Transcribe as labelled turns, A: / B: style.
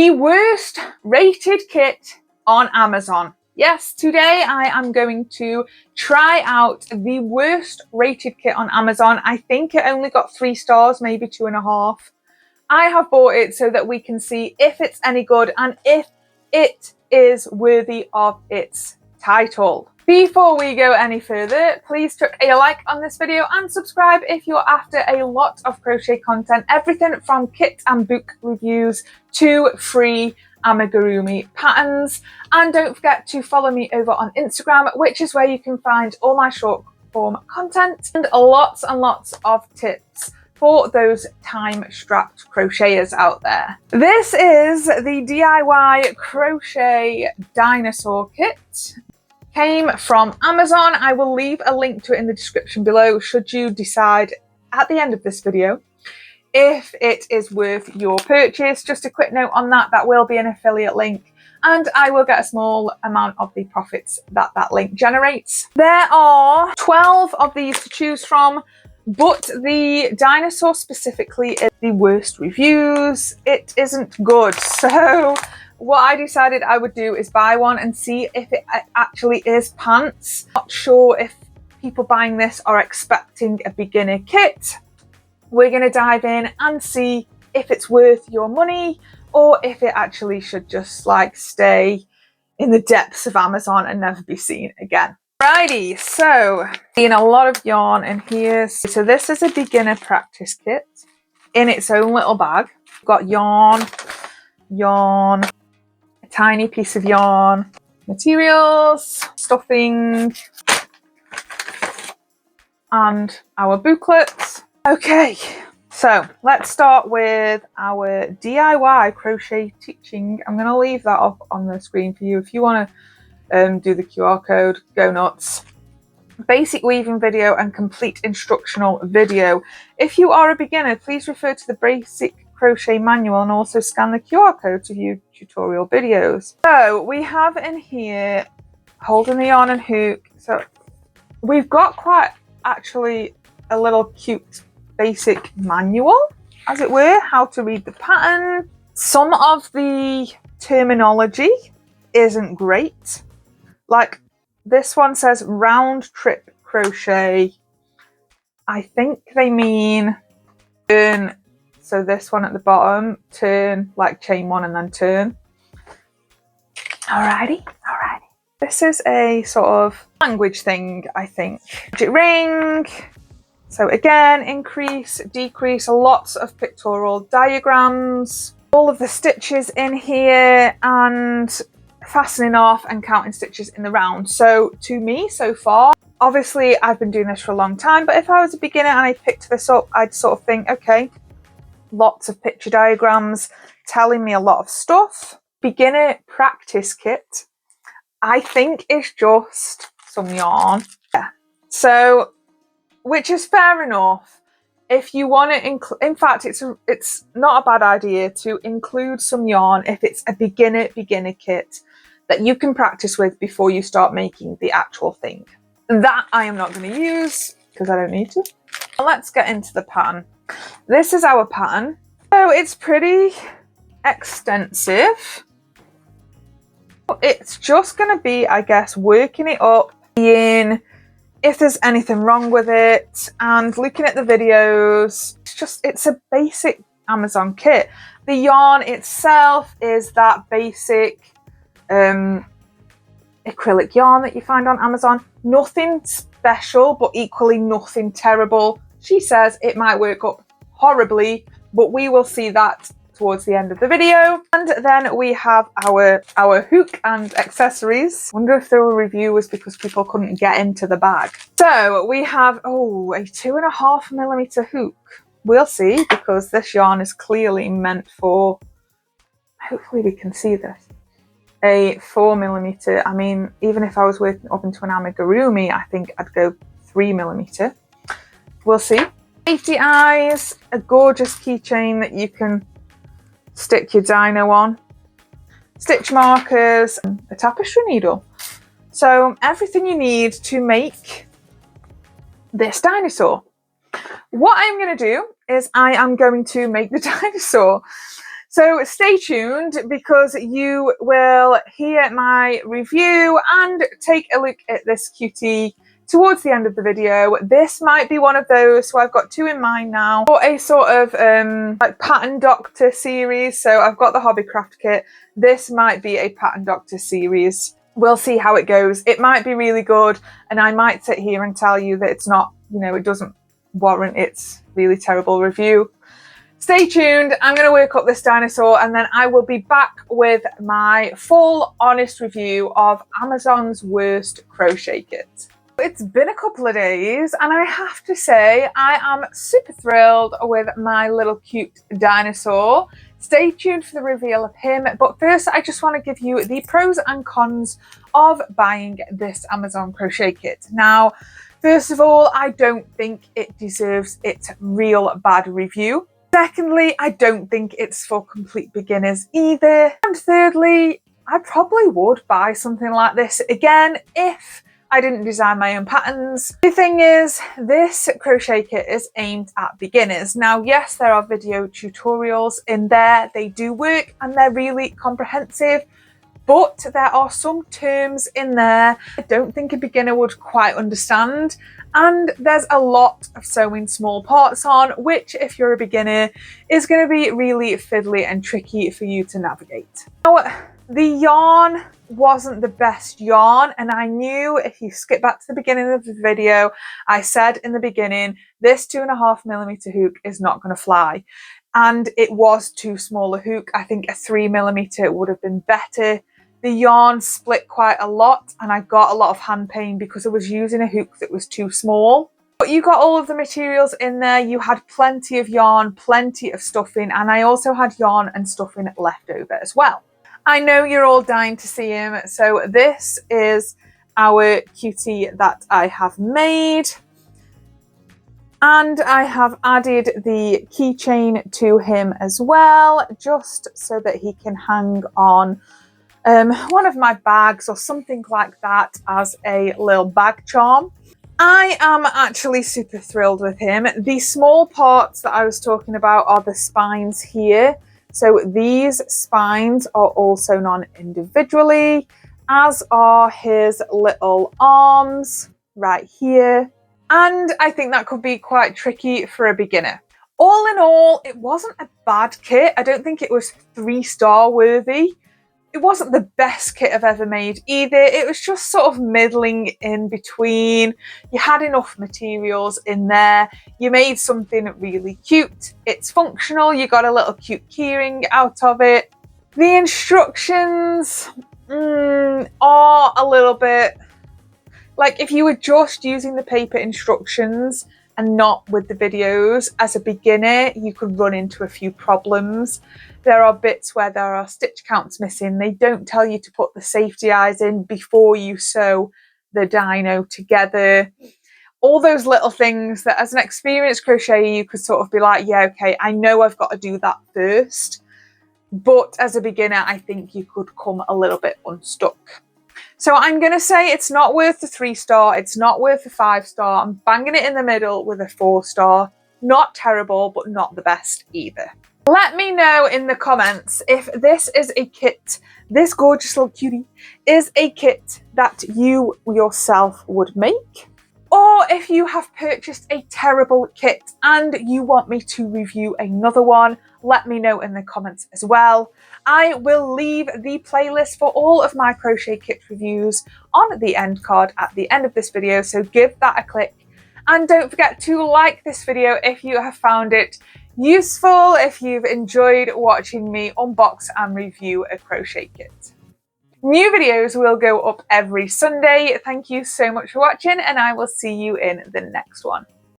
A: The worst rated kit on Amazon. Yes, today I am going to try out the worst rated kit on Amazon. I think it only got 3 stars, maybe 2.5. I have bought it so that we can see if it's any good and if it is worthy of its title. Before we go any further, please chuck a like on this video and subscribe if you're after a lot of crochet content, everything from kit and book reviews to free amigurumi patterns. And don't forget to follow me over on Instagram, which is where you can find all my short form content and lots of tips for those time-strapped crocheters out there. This is the DIY crochet dinosaur kit. Came from Amazon. I will leave a link to it in the description below should you decide at the end of this video if it is worth your purchase. Just a quick note on that, that will be an affiliate link and I will get a small amount of the profits that that link generates. There are 12 of these to choose from, but the dinosaur specifically is the worst reviews. It isn't good. So what I decided I would do is buy one and see if it actually is pants. Not sure if people buying this are expecting a beginner kit. We're going to dive in and see if it's worth your money or if it actually should just like stay in the depths of Amazon and never be seen again. Alrighty, so seeing a lot of yarn in here. So this is a beginner practice kit in its own little bag. We've got yarn, a tiny piece of yarn, materials, stuffing, and our booklets. Okay, so let's start with our DIY crochet teaching. I'm going to leave that up on the screen for you if you want to do the QR code, go nuts. Basic weaving video and complete instructional video. If you are a beginner, please refer to the basic crochet manual and also scan the QR code to view tutorial videos. So we have in here holding the yarn and hook. So we've got quite actually a little cute basic manual, as it were, how to read the pattern. Some of the terminology isn't great. Like this one says round trip crochet. I think they mean turn. So this one at the bottom, turn, like chain one and then turn. Alrighty. This is a sort of language thing, I think. Digit ring. So again, increase, decrease, lots of pictorial diagrams. All of the stitches in here and fastening off and counting stitches in the round. So to me so far, obviously I've been doing this for a long time, but if I was a beginner and I picked this up, I'd sort of think, okay, lots of picture diagrams telling me a lot of stuff. Beginner practice kit, I think is just some yarn. Yeah. So, which is fair enough. If you want to include, in fact, it's not a bad idea to include some yarn if it's a beginner kit that you can practice with before you start making the actual thing. That I am not going to use because I don't need to. Let's get into the pattern. This is our pattern. So it's pretty extensive. It's just going to be, I guess, working it up, seeing if there's anything wrong with it and looking at the videos. It's a basic Amazon kit. The yarn itself is that basic acrylic yarn that you find on Amazon. Nothing special, but equally nothing terrible. She says it might work up horribly, but we will see that towards the end of the video. And then we have our hook and accessories. Wonder if there were reviewers because people couldn't get into the bag. So we have a 2.5mm hook. We'll see, because this yarn is clearly meant for, hopefully we can see this, a 4mm. I mean, even if I was working up into an amigurumi, I think I'd go 3mm. We'll see. Safety eyes, a gorgeous keychain that you can stick your dino on, stitch markers, a tapestry needle. So everything you need to make this dinosaur. What I'm going to do is I am going to make the dinosaur. So stay tuned because you will hear my review and take a look at this cutie towards the end of the video. This might be one of those, so I've got two in mind now, for a sort of like Pattern Doctor series. So I've got the Hobbycraft kit. This might be a Pattern Doctor series. We'll see how it goes. It might be really good, and I might sit here and tell you that it's not, you know, it doesn't warrant its really terrible review. Stay tuned. I'm going to work up this dinosaur and then I will be back with my full honest review of Amazon's worst crochet kit. It's been a couple of days and I have to say I am super thrilled with my little cute dinosaur. Stay tuned for the reveal of him, but first I just want to give you the pros and cons of buying this Amazon crochet kit. Now, first of all, I don't think it deserves its real bad review. Secondly, I don't think it's for complete beginners either. And thirdly, I probably would buy something like this again if I didn't design my own patterns. The thing is, this crochet kit is aimed at beginners. Now, yes, there are video tutorials in there. They do work and they're really comprehensive, but there are some terms in there I don't think a beginner would quite understand. And there's a lot of sewing small parts on, which if you're a beginner is going to be really fiddly and tricky for you to navigate. Now, the yarn wasn't the best yarn, and I knew if you skip back to the beginning of the video, I said in the beginning, this 2.5mm hook is not going to fly. And it was too small a hook. I think a 3mm would have been better. The yarn split quite a lot and I got a lot of hand pain because I was using a hook that was too small. But you got all of the materials in there. You had plenty of yarn, plenty of stuffing, and I also had yarn and stuffing left over as well. I know you're all dying to see him. So this is our cutie that I have made. And I have added the keychain to him as well, just so that he can hang on one of my bags or something like that as a little bag charm. I am actually super thrilled with him. The small parts that I was talking about are the spines here. So these spines are all sewn on individually, as are his little arms right here. And I think that could be quite tricky for a beginner. All in all, it wasn't a bad kit. I don't think it was 3-star worthy. It wasn't the best kit I've ever made either. It was just sort of middling in between. You had enough materials in there. You made something really cute. It's functional. You got a little cute keyring out of it. The instructions are a little bit... like if you were just using the paper instructions and not with the videos, as a beginner, you could run into a few problems. There are bits where there are stitch counts missing. They don't tell you to put the safety eyes in before you sew the dino together. All those little things that as an experienced crocheter, you could sort of be like, yeah, okay, I know I've got to do that first. But as a beginner, I think you could come a little bit unstuck. So I'm going to say it's not worth the 3-star. It's not worth the 5-star. I'm banging it in the middle with a 4-star. Not terrible, but not the best either. Let me know in the comments if this is a kit, this gorgeous little cutie, is a kit that you yourself would make. Or if you have purchased a terrible kit and you want me to review another one, let me know in the comments as well. I will leave the playlist for all of my crochet kit reviews on the end card at the end of this video, so give that a click. And don't forget to like this video if you have found it useful, if you've enjoyed watching me unbox and review a crochet kit. New videos will go up every Sunday. Thank you so much for watching and I will see you in the next one.